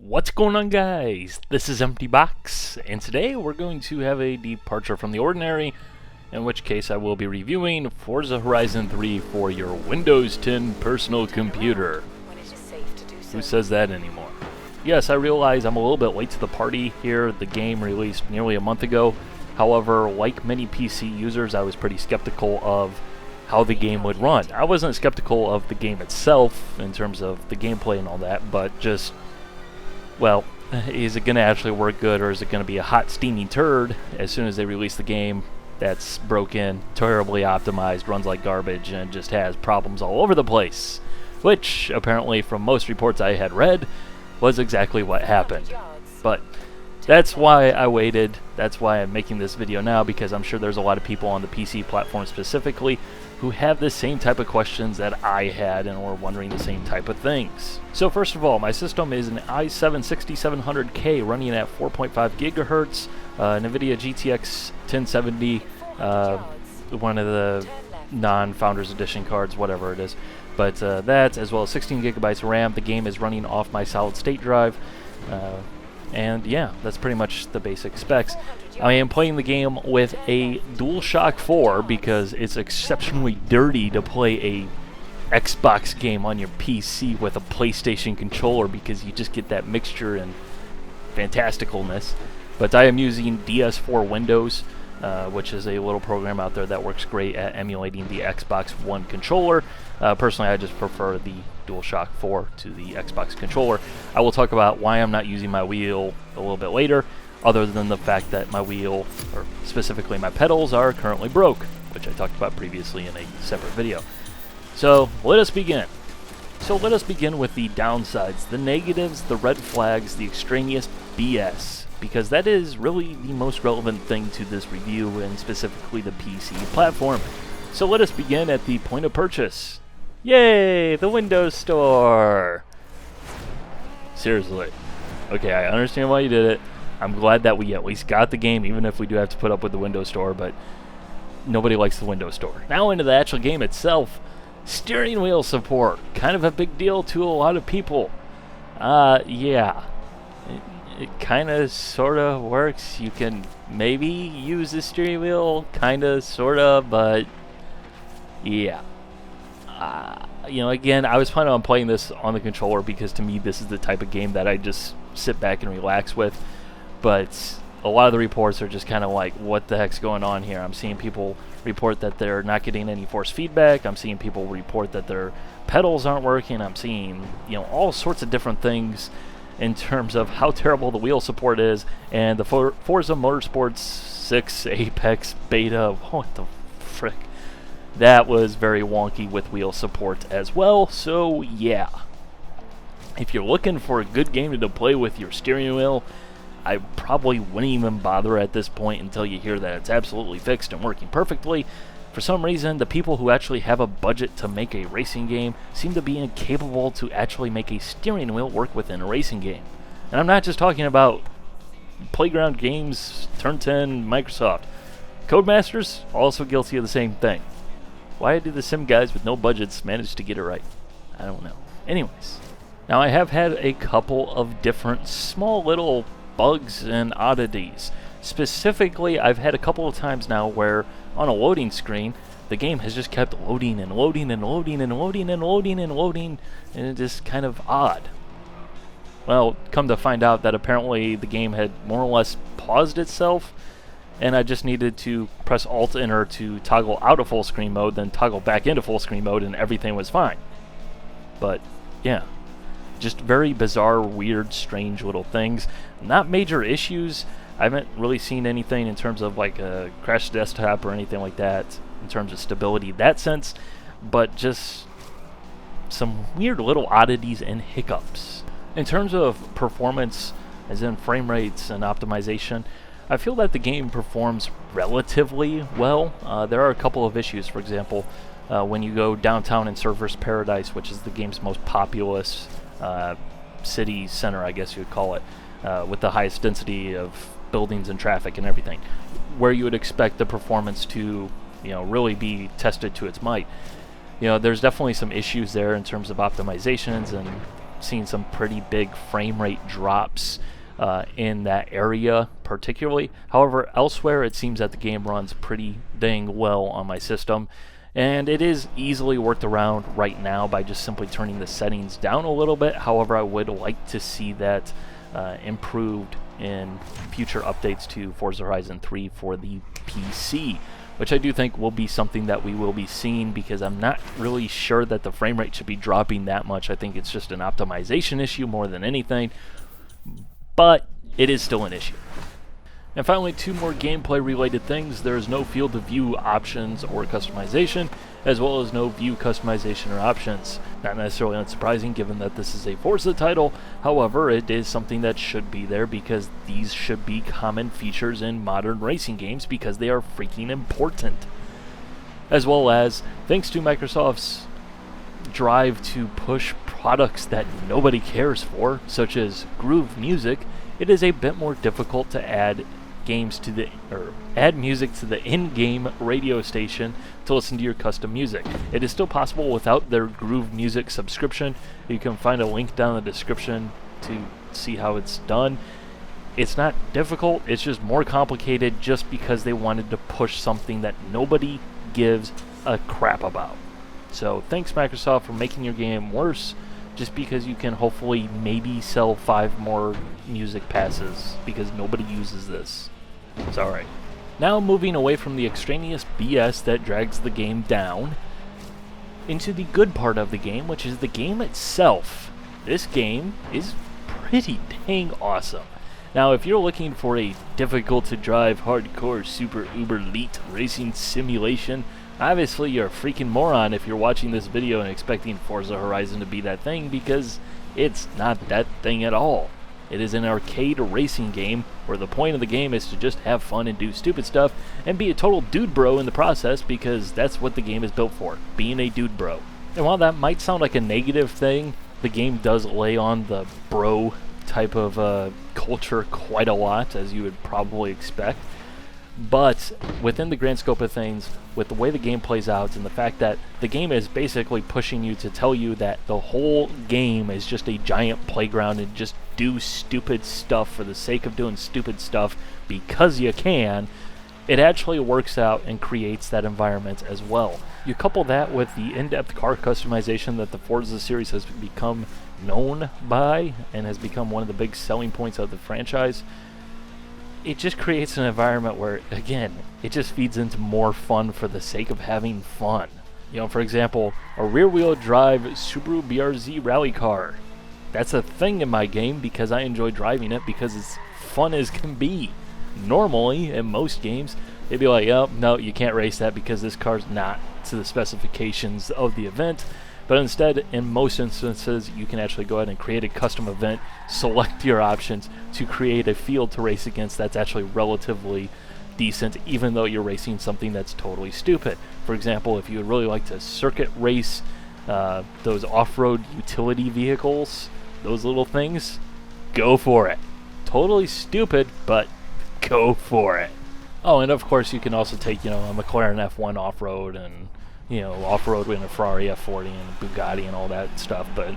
What's going on, guys? This is Empty Box, and today we're going to have a departure from the ordinary, in which case I will be reviewing Forza Horizon 3 for your Windows 10 personal computer. Who says that anymore? Yes, I realize I'm a little bit late to the party here. The game released nearly a month ago. However, like many PC users, I was pretty skeptical of how the game would run. I wasn't skeptical of the game itself in terms of the gameplay and all that, but just, well, is it going to actually work good, or is it going to be a hot steaming turd as soon as they release the game that's broken, terribly optimized, runs like garbage, and just has problems all over the place? Which, apparently, from most reports I had read, was exactly what happened. But that's why I waited. That's why I'm making this video now, because I'm sure there's a lot of people on the PC platform specifically who have the same type of questions that I had and were wondering the same type of things. So first of all, my system is an i7-6700K running at 4.5 gigahertz, NVIDIA GTX 1070, one of the non-Founders Edition cards, whatever it is. But that, as well as 16 gigabytes of RAM. The game is running off my solid-state drive. And yeah, that's pretty much the basic specs. I am playing the game with a DualShock 4 because it's exceptionally dirty to play a Xbox game on your PC with a PlayStation controller, because you just get that mixture and fantasticalness. But I am using DS4 Windows, which is a little program out there that works great at emulating the Xbox One controller. Personally, I just prefer the DualShock 4 to the Xbox controller. I will talk about why I'm not using my wheel a little bit later, other than the fact that my wheel, or specifically my pedals, are currently broke, which I talked about previously in a separate video. So let us begin. Let us begin with the downsides, the negatives, the red flags, the extraneous BS, because that is really the most relevant thing to this review, and specifically the PC platform. So let us begin at the point of purchase. Yay, the Windows Store! Seriously. Okay, I understand why you did it. I'm glad that we at least got the game, even if we do have to put up with the Windows Store, but nobody likes the Windows Store. Now into the actual game itself. Steering wheel support. Kind of a big deal to a lot of people. Yeah. It kind of, sort of works. You can maybe use the steering wheel, kind of, sort of, but yeah. You know, again, I was planning on playing this on the controller because to me this is the type of game that I just sit back and relax with. But a lot of the reports are just kind of like, what the heck's going on here? I'm seeing people report that they're not getting any force feedback. I'm seeing people report that their pedals aren't working. I'm seeing, you know, all sorts of different things in terms of how terrible the wheel support is. And the Forza Motorsports 6 Apex beta, what the frick? That was very wonky with wheel support as well. So yeah, if you're looking for a good game to play with your steering wheel, I probably wouldn't even bother at this point until you hear that it's absolutely fixed and working perfectly. For some reason, the people who actually have a budget to make a racing game seem to be incapable to actually make a steering wheel work within a racing game. And I'm not just talking about Playground Games, Turn 10, Microsoft. Codemasters, also guilty of the same thing. Why do the sim guys with no budgets manage to get it right? I don't know. Anyways, now I have had a couple of different small little bugs and oddities. Specifically, I've had a couple of times now where on a loading screen, the game has just kept loading and loading and loading and loading and loading and loading, and it's just kind of odd. Well, come to find out that apparently the game had more or less paused itself, and I just needed to press Alt-Enter to toggle out of full screen mode, then toggle back into full screen mode, and everything was fine. But, yeah. Just very bizarre, weird, strange little things. Not major issues. I haven't really seen anything in terms of like a crash desktop or anything like that in terms of stability in that sense, but just some weird little oddities and hiccups. In terms of performance, as in frame rates and optimization, I feel that the game performs relatively well. There are a couple of issues. For example, when you go downtown in Surfer's Paradise, which is the game's most populous city center, I guess you would call it, with the highest density of buildings and traffic and everything, where you would expect the performance to, you know, really be tested to its might. You know, there's definitely some issues there in terms of optimizations and seen some pretty big frame rate drops in that area particularly. However, elsewhere it seems that the game runs pretty dang well on my system, and it is easily worked around right now by just simply turning the settings down a little bit. However, I would like to see that improved in future updates to Forza Horizon 3 for the PC, which I do think will be something that we will be seeing, because I'm not really sure that the frame rate should be dropping that much. I think it's just an optimization issue more than anything, but it is still an issue. And finally, two more gameplay related things. There is no field of view options or customization, as well as no view customization or options. Not necessarily unsurprising given that this is a Forza title. However, it is something that should be there, because these should be common features in modern racing games, because they are freaking important. As well as, thanks to Microsoft's drive to push products that nobody cares for, such as Groove Music, it is a bit more difficult to add music to the in-game radio station to listen to your custom music. It is still possible without their Groove Music subscription. You can find a link down in the description to see how it's done. It's not difficult, it's just more complicated, just because they wanted to push something that nobody gives a crap about. So thanks, Microsoft, for making your game worse, just because you can hopefully maybe sell 5 more music passes, because nobody uses this. It's alright. Now moving away from the extraneous BS that drags the game down into the good part of the game, which is the game itself. This game is pretty dang awesome. Now, if you're looking for a difficult to drive, hardcore, super uber elite racing simulation, obviously you're a freaking moron if you're watching this video and expecting Forza Horizon to be that thing, because it's not that thing at all. It is an arcade racing game where the point of the game is to just have fun and do stupid stuff and be a total dude bro in the process, because that's what the game is built for, being a dude bro. And while that might sound like a negative thing, the game does lay on the bro type of culture quite a lot, as you would probably expect. But within the grand scope of things, with the way the game plays out and the fact that the game is basically pushing you to tell you that the whole game is just a giant playground and just do stupid stuff for the sake of doing stupid stuff because you can, it actually works out and creates that environment as well. You couple that with the in-depth car customization that the Forza series has become known by and has become one of the big selling points of the franchise, it just creates an environment where, again, it just feeds into more fun for the sake of having fun. You know, for example, a rear-wheel drive Subaru BRZ rally car. That's a thing in my game because I enjoy driving it, because it's fun as can be. Normally, in most games, they'd be like, oh, no, you can't race that because this car's not to the specifications of the event. But instead, in most instances, you can actually go ahead and create a custom event, select your options to create a field to race against that's actually relatively decent, even though you're racing something that's totally stupid. For example, if you would really like to circuit race those off-road utility vehicles, those little things, go for it. Totally stupid, but go for it. Oh, and of course, you can also take, a McLaren F1 off-road and off-road in a Ferrari F40 and a Bugatti and all that stuff, but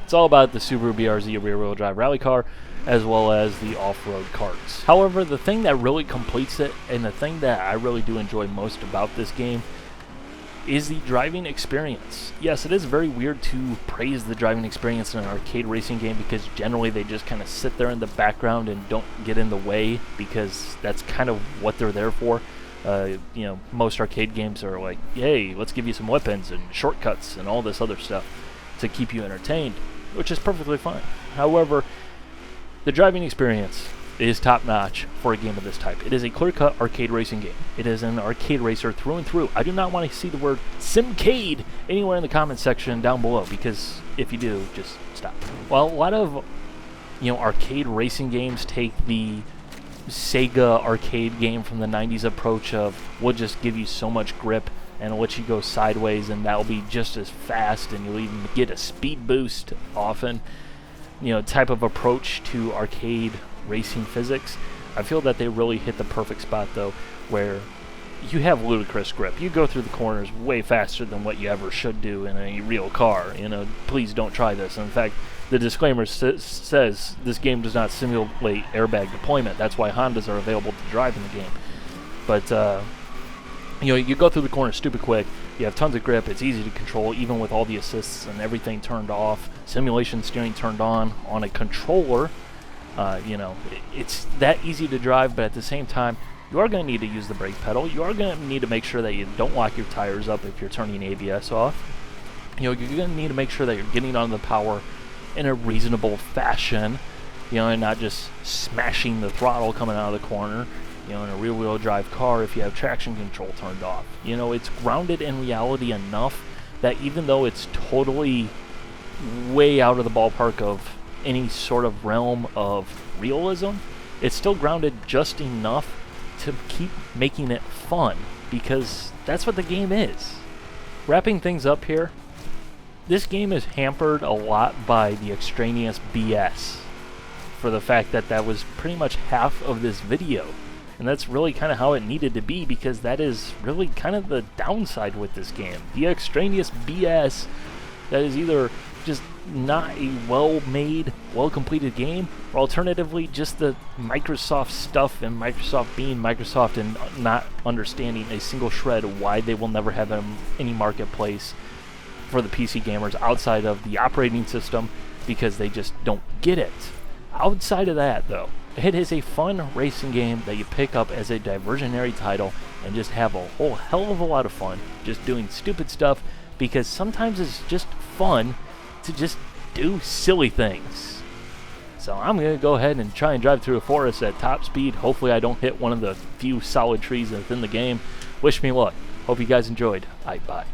it's all about the Subaru BRZ rear-wheel drive rally car, as well as the off-road karts. However, the thing that really completes it, and the thing that I really do enjoy most about this game, is the driving experience. Yes, it is very weird to praise the driving experience in an arcade racing game, because generally they just kind of sit there in the background and don't get in the way, because that's kind of what they're there for. Most arcade games are like, hey, let's give you some weapons and shortcuts and all this other stuff to keep you entertained, which is perfectly fine. However, the driving experience is top-notch for a game of this type. It is a clear-cut arcade racing game. It is an arcade racer through and through. I do not want to see the word Simcade anywhere in the comments section down below, because if you do, just stop. Well, a lot of arcade racing games take the Sega arcade game from the 90s approach of, we'll just give you so much grip and let you go sideways and that'll be just as fast, and you'll even get a speed boost often, type of approach to arcade racing physics. I feel that they really hit the perfect spot though, where you have ludicrous grip. You go through the corners way faster than what you ever should do in a real car. Please don't try this. In fact, the disclaimer says this game does not simulate airbag deployment. That's why Hondas are available to drive in the game. But you go through the corner stupid quick. You have tons of grip. It's easy to control, even with all the assists and everything turned off. Simulation steering turned on a controller. It's that easy to drive, but at the same time, you are going to need to use the brake pedal. You are going to need to make sure that you don't lock your tires up if you're turning ABS off. You're going to need to make sure that you're getting on the power in a reasonable fashion, and not just smashing the throttle coming out of the corner, in a rear-wheel drive car if you have traction control turned off. It's grounded in reality enough that even though it's totally way out of the ballpark of any sort of realm of realism, it's still grounded just enough to keep making it fun, because that's what the game is. Wrapping things up here, this game is hampered a lot by the extraneous BS, for the fact that that was pretty much half of this video. And that's really kind of how it needed to be, because that is really kind of the downside with this game. The extraneous BS that is either just not a well-made, well-completed game, or alternatively just the Microsoft stuff and Microsoft being Microsoft and not understanding a single shred why they will never have any marketplace for the PC gamers outside of the operating system, because they just don't get it. Outside of that, though, it is a fun racing game that you pick up as a diversionary title and just have a whole hell of a lot of fun just doing stupid stuff, because sometimes it's just fun to just do silly things. So I'm going to go ahead and try and drive through a forest at top speed. Hopefully I don't hit one of the few solid trees within the game. Wish me luck. Hope you guys enjoyed. Bye.